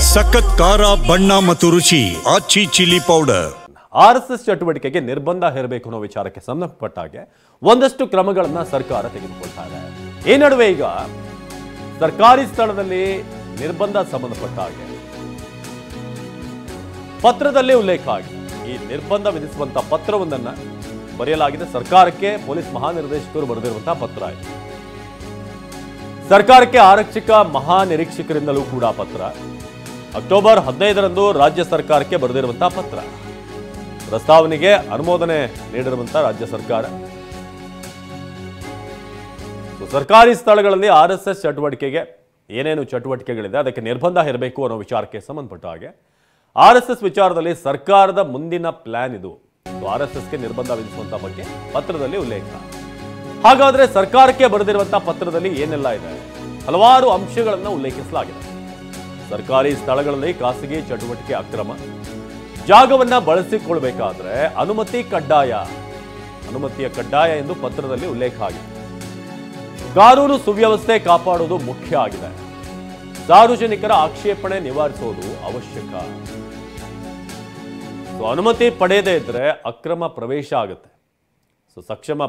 ಸಖತ್ ಖಾರ ಬಣ್ಣ ಮತ್ತು ರುಚಿ ಆಚಿ ಚಿಲ್ಲಿ ಪೌಡರ್. ಆರ್ಎಸ್ಎಸ್ ಚಟುವಟಿಕೆಗೆ ನಿರ್ಬಂಧ ಹೇರಬೇಕು ಅನ್ನೋ ವಿಚಾರಕ್ಕೆ ಸಂಬಂಧಪಟ್ಟ ಹಾಗೆ ಒಂದಷ್ಟು ಕ್ರಮಗಳನ್ನ ಸರ್ಕಾರ ತೆಗೆದುಕೊಳ್ತಾ ಇದೆ. ಈ ನಡುವೆ ಈಗ ಸರ್ಕಾರಿ ಸ್ಥಳದಲ್ಲಿ ನಿರ್ಬಂಧ ಸಂಬಂಧಪಟ್ಟ ಹಾಗೆ ಪತ್ರದಲ್ಲಿ ಉಲ್ಲೇಖ ಆಗಿದೆ. ಈ ನಿರ್ಬಂಧ ವಿಧಿಸುವಂತಹ ಪತ್ರವೊಂದನ್ನ ಬರೆಯಲಾಗಿದೆ. ಸರ್ಕಾರಕ್ಕೆ ಪೊಲೀಸ್ ಮಹಾನಿರ್ದೇಶಕರು ಬರೆದಿರುವಂತಹ ಪತ್ರ ಇದೆ. ಸರ್ಕಾರಕ್ಕೆ ಆರಕ್ಷಕ ಮಹಾನಿರೀಕ್ಷಕರಿಂದಲೂ ಕೂಡ ಪತ್ರ. ಅಕ್ಟೋಬರ್ 15ರಂದು ರಾಜ್ಯ ಸರ್ಕಾರಕ್ಕೆ ಬರೆದಿರುವಂತಹ ಪತ್ರ. ಪ್ರಸ್ತಾವನೆಗೆ ಅನುಮೋದನೆ ನೀಡಿರುವಂತಹ ರಾಜ್ಯ ಸರ್ಕಾರ ಸರ್ಕಾರಿ ಸ್ಥಳಗಳಲ್ಲಿ ಆರ್ಎಸ್ಎಸ್ ಚಟುವಟಿಕೆಗೆ ಏನೇನು ಚಟುವಟಿಕೆಗಳಿದೆ ಅದಕ್ಕೆ ನಿರ್ಬಂಧ ಹೇರಬೇಕು ಅನ್ನೋ ವಿಚಾರಕ್ಕೆ ಸಂಬಂಧಪಟ್ಟ ಹಾಗೆ ಆರ್ಎಸ್ಎಸ್ ವಿಚಾರದಲ್ಲಿ ಸರ್ಕಾರದ ಮುಂದಿನ ಪ್ಲಾನ್ ಇದು. ಆರ್ಎಸ್ಎಸ್ಗೆ ನಿರ್ಬಂಧ ವಿಧಿಸುವಂತಹ ಬಗ್ಗೆ ಪತ್ರದಲ್ಲಿ ಉಲ್ಲೇಖ. ಹಾಗಾದ್ರೆ ಸರ್ಕಾರಕ್ಕೆ ಬರೆದಿರುವಂತಹ ಪತ್ರದಲ್ಲಿ ಏನೆಲ್ಲ ಇದೆ? ಹಲವಾರು ಅಂಶಗಳನ್ನು ಉಲ್ಲೇಖಿಸಲಾಗಿದೆ. ಸರ್ಕಾರಿ ಸ್ಥಳಗಳಲ್ಲಿ ಖಾಸಗಿ ಚಟುವಟಿಕೆ ಅಕ್ರಮ, ಜಾಗವನ್ನ ಬಳಸಿಕೊಳ್ಳಬೇಕಾದ್ರೆ ಅನುಮತಿ ಕಡ್ಡಾಯ, ಅನುಮತಿಯ ಕಡ್ಡಾಯ ಎಂದು ಪತ್ರದಲ್ಲಿ ಉಲ್ಲೇಖ ಆಗಿದೆ. ಕಾನೂನು ಸುವ್ಯವಸ್ಥೆ ಕಾಪಾಡುವುದು ಮುಖ್ಯ ಆಗಿದೆ. ಸಾರ್ವಜನಿಕರ ಆಕ್ಷೇಪಣೆ ನಿವಾರಿಸುವುದು ಅವಶ್ಯಕ. ಅನುಮತಿ ಪಡೆಯದೇ ಇದ್ರೆ ಅಕ್ರಮ ಪ್ರವೇಶ ಆಗುತ್ತೆ. ಸಕ್ಷಮ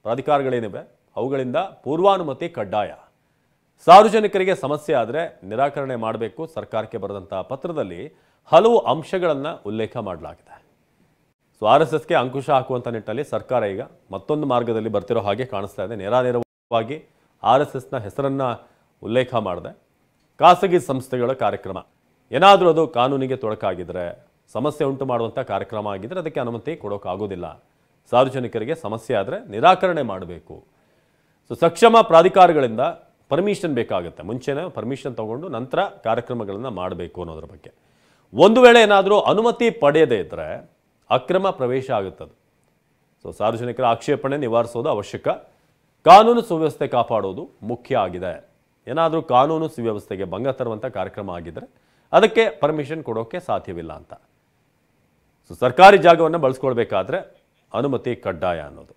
ಪ್ರಾಧಿಕಾರಗಳೇನಿವೆ ಅವುಗಳಿಂದ ಪೂರ್ವಾನುಮತಿ ಕಡ್ಡಾಯ. ಸಾರ್ವಜನಿಕರಿಗೆ ಸಮಸ್ಯೆ ಆದರೆ ನಿರಾಕರಣೆ ಮಾಡಬೇಕು. ಸರ್ಕಾರಕ್ಕೆ ಬರೆದಂತಹ ಪತ್ರದಲ್ಲಿ ಹಲವು ಅಂಶಗಳನ್ನು ಉಲ್ಲೇಖ ಮಾಡಲಾಗಿದೆ. ಆರ್ಎಸ್ಎಸ್ಗೆ ಅಂಕುಶ ಹಾಕುವಂಥ ನಿಟ್ಟಿನಲ್ಲಿ ಸರ್ಕಾರ ಈಗ ಮತ್ತೊಂದು ಮಾರ್ಗದಲ್ಲಿ ಬರ್ತಿರೋ ಹಾಗೆ ಕಾಣಿಸ್ತಾ ಇದೆ. ನೇರವಾಗಿ ಆರ್ಎಸ್ಎಸ್ನ ಹೆಸರನ್ನ ಉಲ್ಲೇಖ ಮಾಡಿದೆ. ಖಾಸಗಿ ಸಂಸ್ಥೆಗಳ ಕಾರ್ಯಕ್ರಮ ಏನಾದರೂ ಅದು ಕಾನೂನಿಗೆ ತೊಡಕಾಗಿದ್ರೆ, ಸಮಸ್ಯೆ ಉಂಟು ಮಾಡುವಂಥ ಕಾರ್ಯಕ್ರಮ ಆಗಿದ್ರೆ ಅದಕ್ಕೆ ಅನುಮತಿ ಕೊಡೋಕ್ಕಾಗೋದಿಲ್ಲ. ಸಾರ್ವಜನಿಕರಿಗೆ ಸಮಸ್ಯೆ ಆದರೆ ನಿರಾಕರಣೆ ಮಾಡಬೇಕು. ಸಕ್ಷಮ ಪ್ರಾಧಿಕಾರಗಳಿಂದ ಪರ್ಮಿಷನ್ ಬೇಕಾಗುತ್ತೆ. ಮುಂಚೆನೇ ಪರ್ಮಿಷನ್ ತಗೊಂಡು ನಂತರ ಕಾರ್ಯಕ್ರಮಗಳನ್ನು ಮಾಡಬೇಕು ಅನ್ನೋದ್ರ ಬಗ್ಗೆ. ಒಂದು ವೇಳೆ ಏನಾದರೂ ಅನುಮತಿ ಪಡೆಯದೇ ಇದ್ದರೆ ಅಕ್ರಮ ಪ್ರವೇಶ ಆಗುತ್ತದೆ. ಸಾರ್ವಜನಿಕರ ಆಕ್ಷೇಪಣೆ ನಿವಾರಿಸೋದು ಅವಶ್ಯಕ. ಕಾನೂನು ಸುವ್ಯವಸ್ಥೆ ಕಾಪಾಡೋದು ಮುಖ್ಯ ಆಗಿದೆ. ಏನಾದರೂ ಕಾನೂನು ಸುವ್ಯವಸ್ಥೆಗೆ ಭಂಗ ತರುವಂಥ ಕಾರ್ಯಕ್ರಮ ಆಗಿದ್ದರೆ ಅದಕ್ಕೆ ಪರ್ಮಿಷನ್ ಕೊಡೋಕ್ಕೆ ಸಾಧ್ಯವಿಲ್ಲ ಅಂತ. ಸರ್ಕಾರಿ ಜಾಗವನ್ನು ಬಳಸ್ಕೊಳ್ಬೇಕಾದ್ರೆ ಅನುಮತಿ ಕಡ್ಡಾಯ ಅನ್ನೋದು.